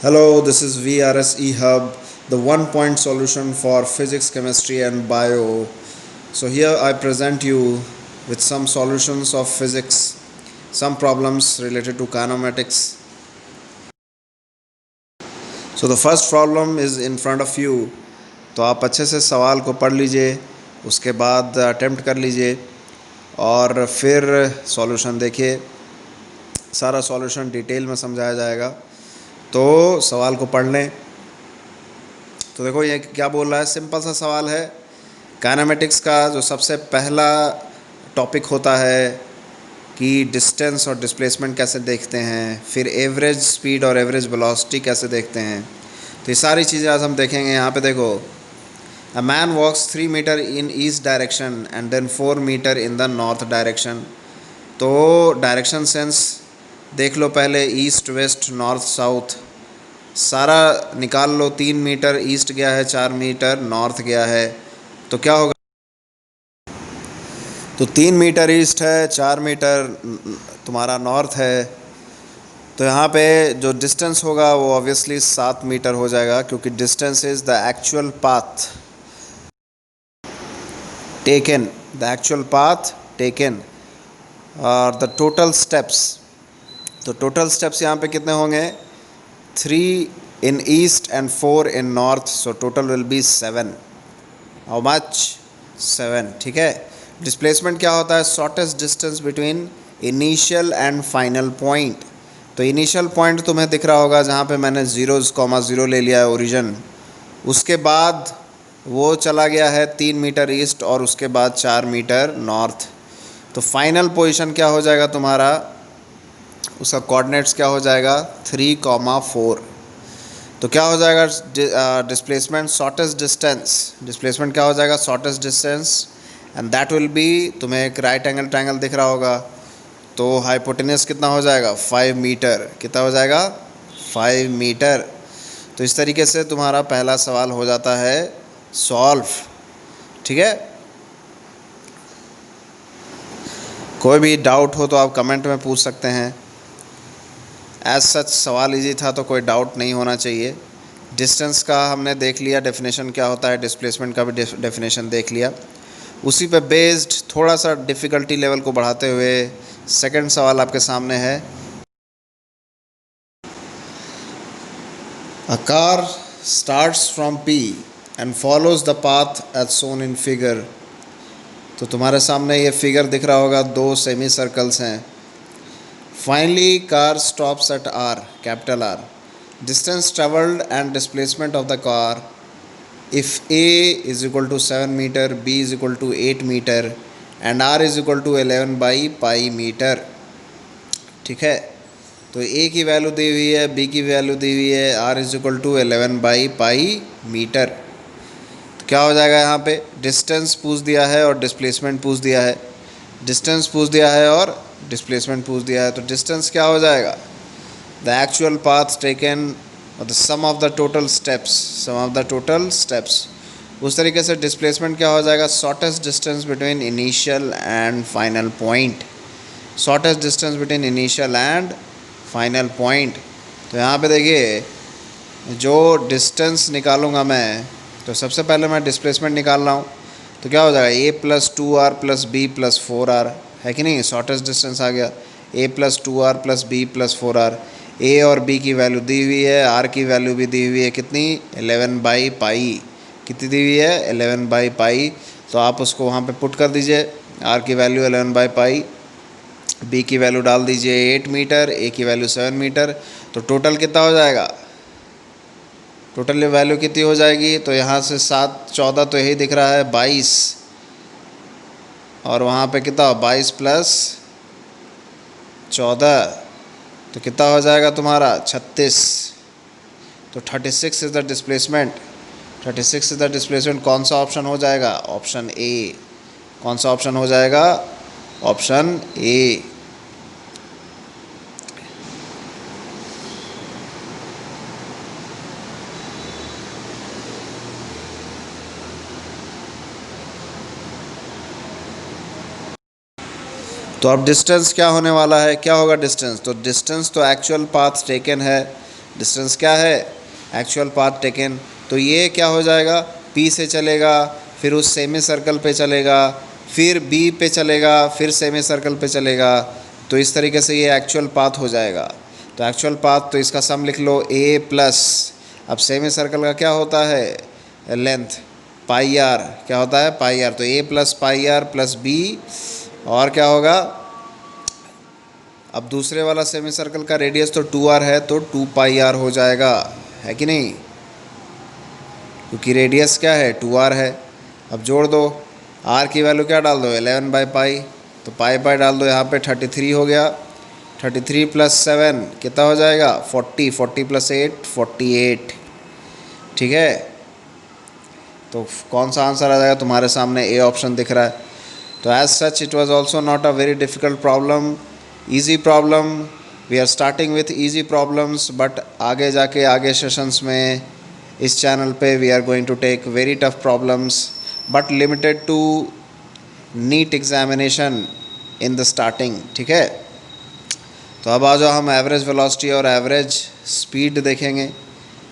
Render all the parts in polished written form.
Hello, this is VRS eHub, the one point solution for physics, chemistry, and bio. So, here I present you with some solutions of physics, some problems related to kinematics. So, the first problem is in front of you. तो आप अच्छे से सवाल को पढ़ लीजिए, उसके बाद अटेम्प्ट कर लीजिए और फिर सॉल्यूशन देखिए। सारा सॉल्यूशन डिटेल में समझाया जाएगा, तो सवाल को पढ़ लें। तो देखो ये क्या बोल रहा है, सिंपल सा सवाल है। काइनेमेटिक्स का जो सबसे पहला टॉपिक होता है कि डिस्टेंस और डिस्प्लेसमेंट कैसे देखते हैं, फिर एवरेज स्पीड और एवरेज वेलोसिटी कैसे देखते हैं। तो ये सारी चीज़ें आज हम देखेंगे। यहाँ पे देखो, a man walks 3 meter in east direction and then 4 meter in the north direction. तो डायरेक्शन सेंस देख लो पहले, ईस्ट वेस्ट नॉर्थ साउथ सारा निकाल लो। 3 मीटर ईस्ट गया है, 4 मीटर नॉर्थ गया है, तो क्या होगा। तो 3 मीटर ईस्ट है, 4 मीटर तुम्हारा नॉर्थ है, तो यहाँ पे जो डिस्टेंस होगा वो ऑब्वियसली 7 मीटर हो जाएगा, क्योंकि distance is the actual path taken, और द टोटल स्टेप्स। तो टोटल स्टेप्स यहाँ पे कितने होंगे, 3 in east and 4 in north, so total will be 7. How much? 7. ठीक है। डिस्प्लेसमेंट क्या होता है, shortest distance between initial and final point. तो इनिशियल पॉइंट तुम्हें दिख रहा होगा जहाँ पे मैंने 0,0 ले लिया है ओरिजिन, उसके बाद वो चला गया है 3 मीटर ईस्ट और उसके बाद 4 मीटर नॉर्थ। तो फाइनल पोजीशन क्या हो जाएगा तुम्हारा, उसका कोऑर्डिनेट्स क्या हो जाएगा, 3,4। तो क्या हो जाएगा डिस्प्लेसमेंट, शॉर्टेस्ट डिस्टेंस। डिस्प्लेसमेंट क्या हो जाएगा, shortest distance, and that will be, तुम्हें एक राइट एंगल ट्रायंगल दिख रहा होगा, तो हाइपोटेनस कितना हो जाएगा, 5 मीटर। कितना हो जाएगा, 5 मीटर। तो इस तरीके से तुम्हारा पहला सवाल हो जाता है सॉल्व। ठीक है। कोई भी डाउट हो तो आप कमेंट में पूछ सकते हैं। एज सच सवाल इजी था, तो कोई डाउट नहीं होना चाहिए। डिस्टेंस का हमने देख लिया डेफिनेशन क्या होता है, डिस्प्लेसमेंट का भी डेफिनेशन देख लिया। उसी पे बेस्ड थोड़ा सा डिफ़िकल्टी लेवल को बढ़ाते हुए सेकंड सवाल आपके सामने है। A car starts from P and follows the path as shown in figure. तो तुम्हारे सामने ये फिगर दिख रहा होगा, 2 सेमी सर्कल्स हैं। Finally, car stops at R, capital R. Distance traveled and displacement of the car. If A is equal to 7 meter, B is equal to 8 meter, and R is equal to 11 by pi meter. ठीक है। तो A की value दी हुई है, B की value दी हुई है, R is equal to 11 by pi meter. तो क्या हो जाएगा, यहाँ पे डिस्टेंस पूछ दिया है और डिस्प्लेसमेंट पूछ दिया है। डिस्टेंस पूछ दिया है और डिस्प्लेसमेंट पूछ दिया है, तो डिस्टेंस क्या हो जाएगा, द एक्चुअल पाथ टेकन और the sum of the total steps. उस तरीके से डिस्प्लेसमेंट क्या हो जाएगा, shortest distance between initial and final point. Shortest distance between initial and final point. तो यहाँ पे देखिए, जो डिस्टेंस निकालूंगा मैं, तो सबसे पहले मैं डिस्प्लेसमेंट निकाल रहा हूँ। तो क्या हो जाएगा, A + 2R + B + 4R, है कि नहीं। शॉर्टेस्ट डिस्टेंस आ गया, A + 2R + B + 4R। A और B की वैल्यू दी हुई है, R की वैल्यू भी दी हुई है, कितनी, 11 बाई पाई। कितनी दी हुई है, 11 बाई पाई। तो आप उसको वहाँ पे पुट कर दीजिए, R की वैल्यू 11 बाई पाई, B की वैल्यू डाल दीजिए 8 मीटर, A की वैल्यू 7 मीटर। तो टोटल कितना हो जाएगा, टोटल वैल्यू कितनी हो जाएगी, तो यहाँ से 7 14 तो यही दिख रहा है, 22, और वहाँ पे कितना, 22 + 14, तो कितना हो जाएगा तुम्हारा, 36। तो 36 is the displacement. 36 is the displacement. कौन सा ऑप्शन हो जाएगा, ऑप्शन ए। कौन सा ऑप्शन हो जाएगा, ऑप्शन ए। तो अब डिस्टेंस क्या होने वाला है, क्या होगा डिस्टेंस, तो डिस्टेंस तो एक्चुअल पाथ टेकन है, डिस्टेंस क्या है, एक्चुअल पाथ टेकन। तो ये क्या हो जाएगा, P से चलेगा, फिर उस सेमी सर्कल पे चलेगा, फिर B पे चलेगा, फिर सेमी सर्कल पे चलेगा। तो इस तरीके से ये एक्चुअल पाथ हो जाएगा। तो एक्चुअल पाथ, तो इसका सम लिख लो A प्लस, अब सेमी सर्कल का क्या होता है लेंथ, पाई आर, क्या होता है पाई आर। तो A plus pi R plus B, और क्या होगा, अब दूसरे वाला सेमी सर्कल का रेडियस तो 2r है, तो 2 पाई आर हो जाएगा, है कि नहीं, क्योंकि रेडियस क्या है 2r है। अब जोड़ दो, r की वैल्यू क्या डाल दो 11 बाई पाई, तो पाई पाई डाल दो, यहाँ पे 33 हो गया, 33 प्लस 7 कितना हो जाएगा 40, 40 प्लस 8 48, ठीक है। तो कौन सा आंसर आ जाएगा तुम्हारे सामने, ए ऑप्शन दिख रहा है। तो as such it was also not a very difficult problem, easy problem. We are starting with easy problems, but आगे जाके आगे सेशंस में इस चैनल पे we are going to take very tough problems, but limited to NEET examination in the starting, ठीक है। तो अब आ जाओ हम एवरेज वेलोसिटी और एवरेज स्पीड देखेंगे।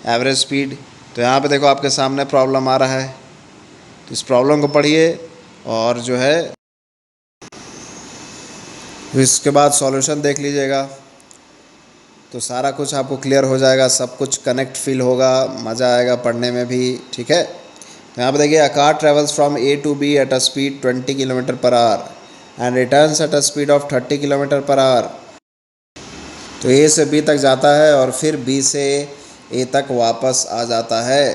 एवरेज स्पीड, तो यहाँ पे देखो आपके सामने प्रॉब्लम आ रहा है, तो इस प्रॉब्लम को पढ़िए और जो है इसके बाद सॉल्यूशन देख लीजिएगा, तो सारा कुछ आपको क्लियर हो जाएगा, सब कुछ कनेक्ट फील होगा, मज़ा आएगा पढ़ने में भी, ठीक है। तो यहाँ पे देखिए, a car travels from A to B at a speed 20 kilometre per hour and returns at a speed of 30 kilometre per hour. तो A से B तक जाता है और फिर B से A तक वापस आ जाता है,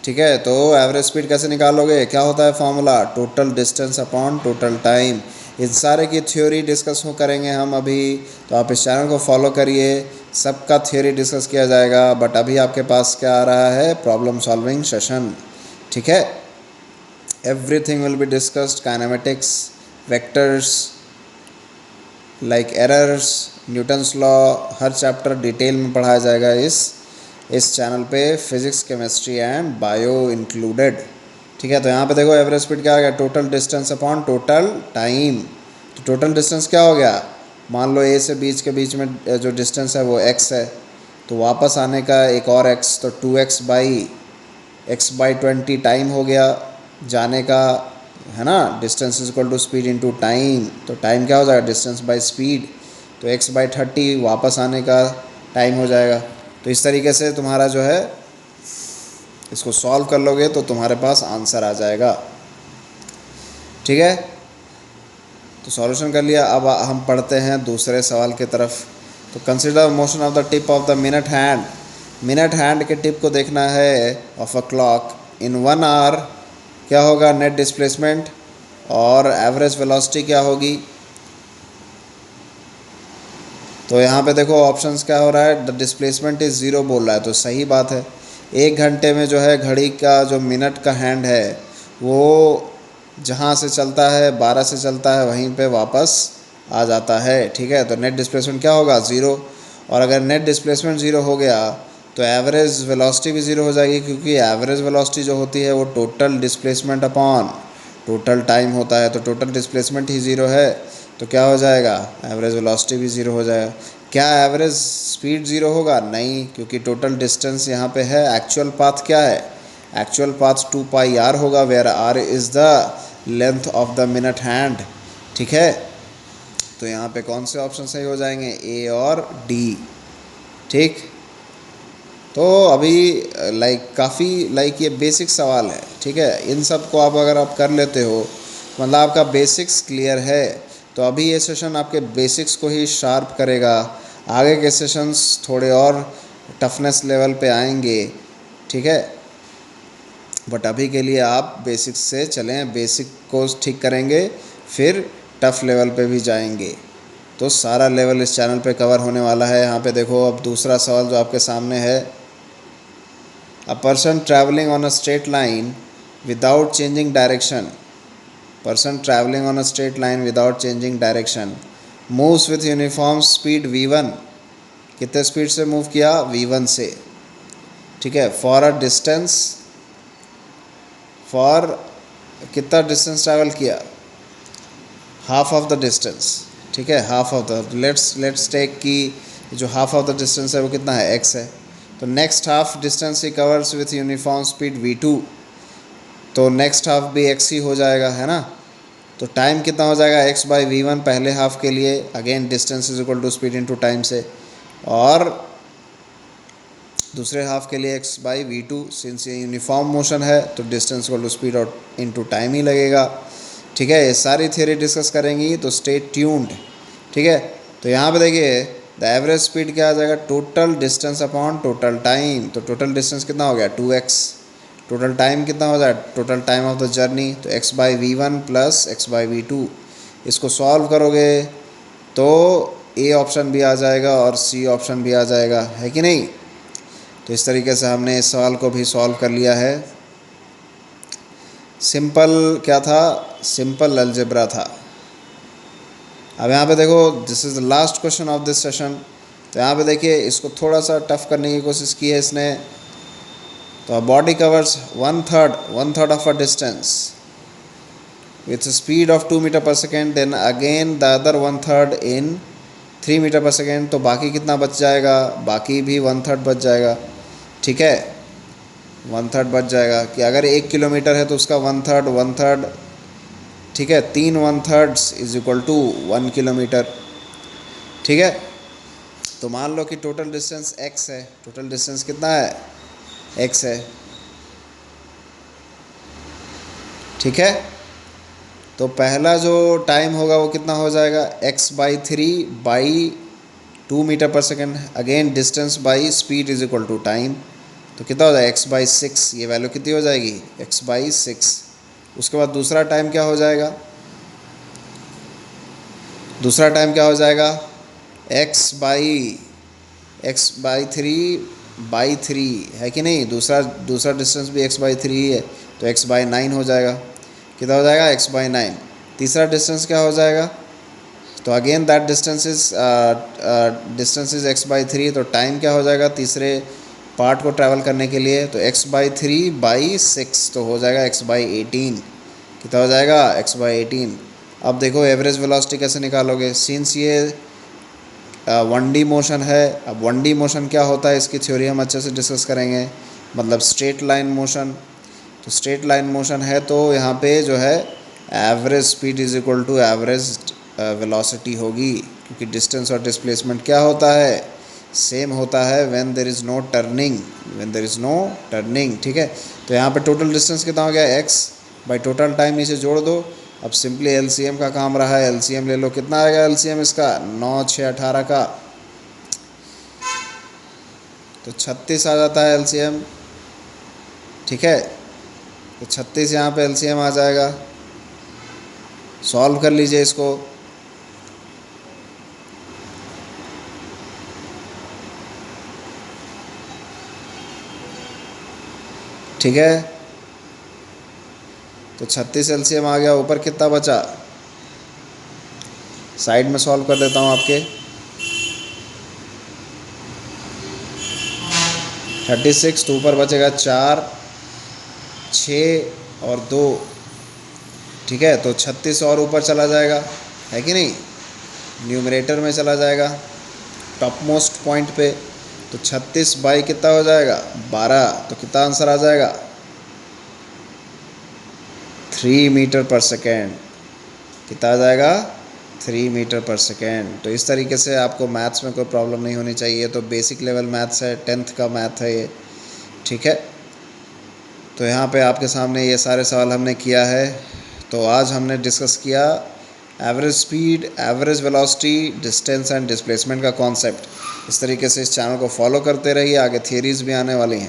ठीक है। तो एवरेज स्पीड कैसे निकालोगे, क्या होता है formula, total distance upon total time. इस सारे की थ्योरी डिस्कस हो करेंगे हम अभी, तो आप इस चैनल को फॉलो करिए, सबका थ्योरी डिस्कस किया जाएगा। बट अभी आपके पास क्या आ रहा है, प्रॉब्लम सॉल्विंग सेशन, ठीक है। Everything will be discussed, kinematics, vectors like errors, Newton's law, her chapter detail में पढ़ाया जाएगा इस चैनल पे, physics, chemistry and bio included, ठीक है। तो यहाँ पे देखो एवरेज स्पीड क्या आ गया, total distance upon total time. तो टोटल डिस्टेंस क्या हो गया, मान लो A से के बीच में जो डिस्टेंस है वो x है, तो वापस आने का एक और x, तो 2x बाई x/20 टाइम हो गया जाने का, है ना। Distance is equal to speed into time, तो टाइम क्या हो जाएगा, डिस्टेंस बाई स्पीड, तो x/30 वापस आने का टाइम हो जाएगा। तो इस तरीके से तुम्हारा जो है इसको सॉल्व कर लोगे तो तुम्हारे पास आंसर आ जाएगा, ठीक है। तो सॉल्यूशन कर लिया, अब हम पढ़ते हैं दूसरे सवाल की तरफ। तो consider motion of the tip of the minute hand, minute hand के टिप को देखना है of a clock in 1 hour, क्या होगा नेट डिस्प्लेसमेंट, और एवरेज वेलोसिटी क्या होगी। तो यहाँ पे देखो ऑप्शंस क्या हो रहा है, द डिस्प्लेसमेंट इज़ 0 बोल रहा है, तो सही बात है। 1 घंटे में जो है घड़ी का जो मिनट का हैंड है वो जहाँ से चलता है 12 से चलता है वहीं पे वापस आ जाता है, ठीक है। तो नेट डिस्प्लेसमेंट क्या होगा 0, और अगर नेट डिस्प्लेसमेंट 0 हो गया तो एवरेज वेलोसिटी भी 0 हो जाएगी, क्योंकि एवरेज वेलोसिटी जो होती है वो total displacement upon total time होता है, तो टोटल डिस्प्लेसमेंट ही 0 है, तो क्या हो जाएगा, एवरेज वेलोसिटी भी 0 हो जाएगा। क्या एवरेज स्पीड 0 होगा, नहीं, क्योंकि टोटल डिस्टेंस यहाँ पे है। एक्चुअल पाथ क्या है, एक्चुअल पाथ 2 पाई आर होगा, where R is the length of the minute hand, ठीक है। तो यहाँ पे कौन से ऑप्शन सही हो जाएंगे, ए और डी, ठीक। तो अभी काफ़ी ये बेसिक सवाल है, ठीक है। इन सब को आप अगर आप कर लेते हो, मतलब आपका बेसिक्स क्लियर है, तो अभी ये सेशन आपके बेसिक्स को ही शार्प करेगा। आगे के सेशंस थोड़े और टफनेस लेवल पे आएंगे, ठीक है। बट अभी के लिए आप बेसिक्स से चलें, बेसिक को ठीक करेंगे, फिर टफ लेवल पे भी जाएंगे, तो सारा लेवल इस चैनल पे कवर होने वाला है। यहाँ पे देखो अब दूसरा सवाल जो आपके सामने है, a person travelling on a straight line without changing direction, person travelling on a straight line without changing direction moves with uniform speed v1, कितने स्पीड से मूव किया, v1 से, ठीक है। फॉर अ डिस्टेंस, फॉर कितना distance travel किया, half of the distance, ठीक है, half of the, let's take कि जो हाफ ऑफ द डिस्टेंस है वो कितना है, x है। तो next half distance he covers with uniform speed v2, तो नेक्स्ट हाफ भी x ही हो जाएगा, है ना। तो टाइम कितना हो जाएगा x बाई v1 पहले हाफ के लिए, again distance is equal to speed into time से, और दूसरे हाफ के लिए x बाई v2, सिंस ये यूनिफॉर्म मोशन है तो डिस्टेंस इक्वल टू स्पीड और इनटू टाइम ही लगेगा। ठीक है, ये सारी थ्योरी डिस्कस करेंगी, तो स्टे ट्यून्ड। ठीक है, तो यहाँ पे देखिए द एवरेज स्पीड क्या आ जाएगा, total distance upon total time. तो टोटल डिस्टेंस कितना हो गया 2x, टोटल टाइम कितना हो जाएगा, total time of the journey, तो x by v1 plus x by v2। इसको सॉल्व करोगे तो ए ऑप्शन भी आ जाएगा और सी ऑप्शन भी आ जाएगा, है कि नहीं। तो इस तरीके से हमने इस सवाल को भी सॉल्व कर लिया है। सिंपल क्या था, सिंपल अलजेब्रा था। अब यहाँ पे देखो, this is the last question of this session. तो यहाँ पे देखिए, इसको थोड़ा सा टफ करने की कोशिश की है इसने। तो body covers one third of a distance with speed of 2 metre पर second, then again the other 1/3 in 3 metre पर सेकेंड। तो बाकी कितना बच जाएगा, बाकी भी 1/3 बच जाएगा। ठीक है, 1/3 बच जाएगा कि अगर 1 किलोमीटर है तो उसका 1/3, ठीक है, 3 1/3 इज इक्वल टू 1 किलोमीटर। ठीक है, तो मान लो कि टोटल डिस्टेंस x है, टोटल डिस्टेंस कितना है, x है। ठीक है, तो पहला जो टाइम होगा वो कितना हो जाएगा, x बाई 3 बाई 2 मीटर पर second, again distance by speed is equal to time. तो कितना हो जाएगा x बाई 6, ये वैल्यू कितनी हो जाएगी x बाई 6। उसके बाद दूसरा टाइम क्या हो जाएगा, दूसरा टाइम क्या हो जाएगा, x बाई 3 है कि नहीं। दूसरा डिस्टेंस भी x बाई 3 ही है, तो x बाई 9 हो जाएगा। कितना हो जाएगा, x बाई 9। तीसरा डिस्टेंस क्या हो जाएगा, तो again that distance is x by 3। तो टाइम क्या हो जाएगा तीसरे पार्ट को ट्रैवल करने के लिए, तो x बाई 3 बाई 6, तो हो जाएगा x बाई 18। कितना हो जाएगा, x बाई 18। अब देखो एवरेज वेलोसिटी कैसे निकालोगे, सिंस ये 1D मोशन है। अब 1D मोशन क्या होता है, इसकी थ्योरी हम अच्छे से डिस्कस करेंगे, मतलब स्ट्रेट लाइन मोशन। तो स्ट्रेट लाइन मोशन है तो यहाँ पे जो है average speed is equal to average velocity होगी, क्योंकि डिस्टेंस और डिस्प्लेसमेंट क्या होता है, सेम होता है when there is no turning. ठीक है, तो यहाँ पे टोटल डिस्टेंस कितना हो गया, x बाई टोटल टाइम, नीचे जोड़ दो। अब सिंपली LCM का काम रहा है, LCM ले लो। कितना आएगा LCM इसका, 9 6 18 का, तो 36 आ जाता है LCM। ठीक है, तो 36 यहाँ पे LCM आ जाएगा। सॉल्व कर लीजिए इसको। ठीक है, तो 36 LCM आ गया। ऊपर कितना बचा, साइड में सॉल्व कर देता हूँ आपके। 36, तो ऊपर बचेगा 4 6 और 2। ठीक है, तो 36 और ऊपर चला जाएगा, है कि नहीं, न्यूमरेटर में चला जाएगा टॉप मोस्ट पॉइंट पे। तो 36 बाई कितना हो जाएगा 12, तो कितना आंसर आ जाएगा 3 मीटर पर सेकेंड। कितना आ जाएगा 3 मीटर पर सेकेंड। तो इस तरीके से आपको मैथ्स में कोई प्रॉब्लम नहीं होनी चाहिए। तो बेसिक लेवल मैथ्स है, 10th का मैथ है ये। ठीक है, तो यहाँ पे आपके सामने ये सारे सवाल हमने किया है। तो आज हमने डिस्कस किया average speed, average velocity, distance and displacement का कॉन्सेप्ट। इस तरीके से इस चैनल को फॉलो करते रहिए, आगे थियरीज़ भी आने वाली हैं।